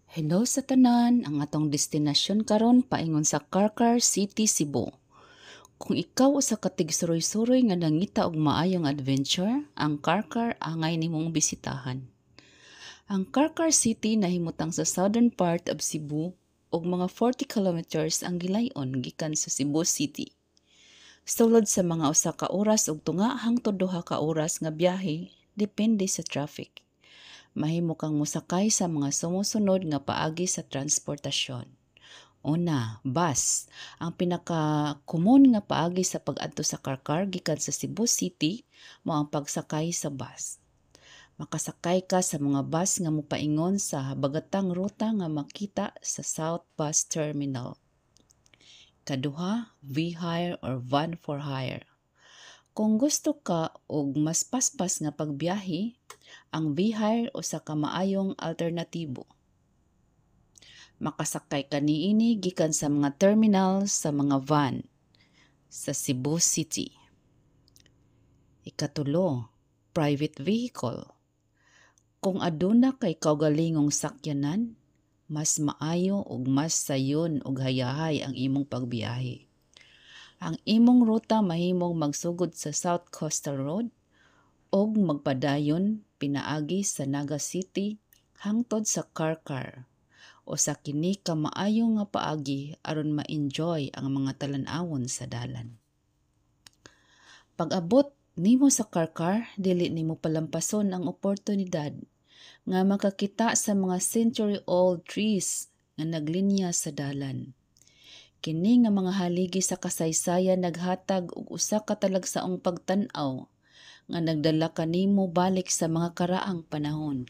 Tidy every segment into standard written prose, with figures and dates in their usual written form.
Hello sa tanan, ang atong destinasyon karon paingon sa Carcar City, Cebu. Kung ikaw usa ka tigsuroy-suroy nga nangita og maayong adventure, ang Carcar angay nimong bisitahan. Ang Carcar City nahimutang sa southern part of Cebu ug mga 40 kilometers ang gilayon gikan sa Cebu City. Sulod sa mga usa ka oras ug tunga hangtod duha ka oras nga biyahe depende sa traffic. Mahimo kang mosakay sa mga sumusunod nga paagi sa transportasyon. Una, bus. Ang pinaka-common nga paagi sa pag-adto sa Carcar gikan sa Cebu City mao ang pagsakay sa bus. Makasakay ka sa mga bus nga mopaingon sa habagatang ruta nga makita sa South Bus Terminal. Kaduha, V-Hire or Van for Hire. Kung gusto ka og mas paspas nga pagbiyahe, ang V-Hire usa ka maayong alternatibo. Makasakay ka niini gikan sa mga terminal sa mga van sa Cebu City. Ikatulo, private vehicle. Kung aduna kay kaugalingong sakyanan, mas maayo ug mas sayon ug hayahay ang imong pagbiyahe. Ang imong ruta mahimong magsugod sa South Coastal Road og magpadayon pinaagi sa Naga City hangtod sa Carcar o sa kini ka maayo nga paagi aron ma-enjoy ang mga talan-awon sa dalan. Pag-abot nimo sa Carcar, dili nimo palampason ang oportunidad nga makakita sa mga century-old trees nga naglinya sa dalan. Kini nga mga haligi sa kasaysayan naghatag og usa ka talagsaong pagtan-aw nga nagdala kanimo balik sa mga karaang panahon.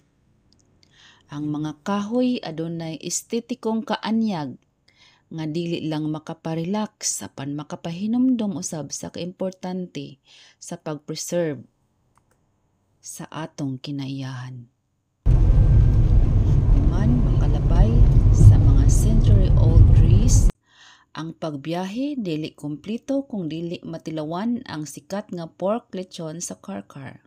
Ang mga kahoy adunay estetikong kaanyag nga dili lang makaparelax apan makapahinumdom usab sa kaimportante sa pag-preserve sa atong kinaiyahan. Man makalabay sa mga century-old trees, ang pagbiyahe dili kumplito kung dili matilawan ang sikat nga pork lechon sa Carcar.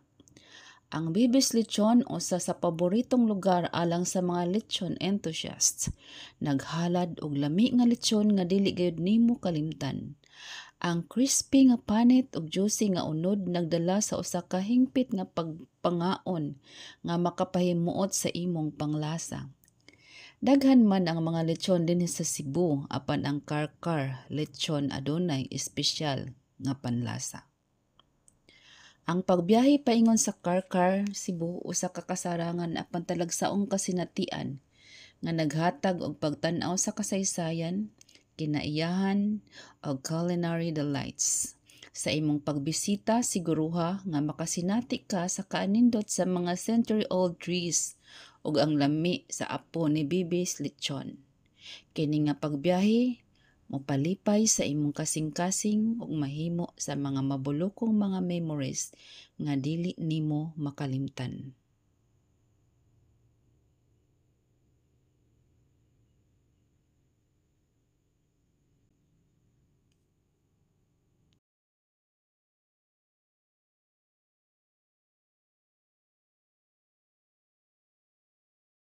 Ang Bibis Lechon usa sa paboritong lugar alang sa mga lechon enthusiasts. Naghalad og lami nga lechon nga dili gayud nimo kalimtan. Ang crispy nga panit ug juicy nga unod nagdala sa usa ka hingpit nga pagpangaon nga makapahimuot sa imong panglasa. Daghan man ang mga lechon dinhi sa Cebu apan ang Carcar lechon adunay espesyal nga panlasa. Ang pagbiyahe paingon sa Carcar, Cebu usa ka kasarangan apan talagsaong kasinatian nga naghatag og pagtan-aw sa kasaysayan, kinaiyahan ug culinary delights. Sa imong pagbisita siguruha nga makasinati ka sa kaanindot sa mga century-old trees ug ang lami sa apo ni Bibis Lechon. Kini nga pagbiyahe mopalipay sa imong kasing-kasing ug mahimo sa mga mabulokong mga memories nga dili nimo makalimtan.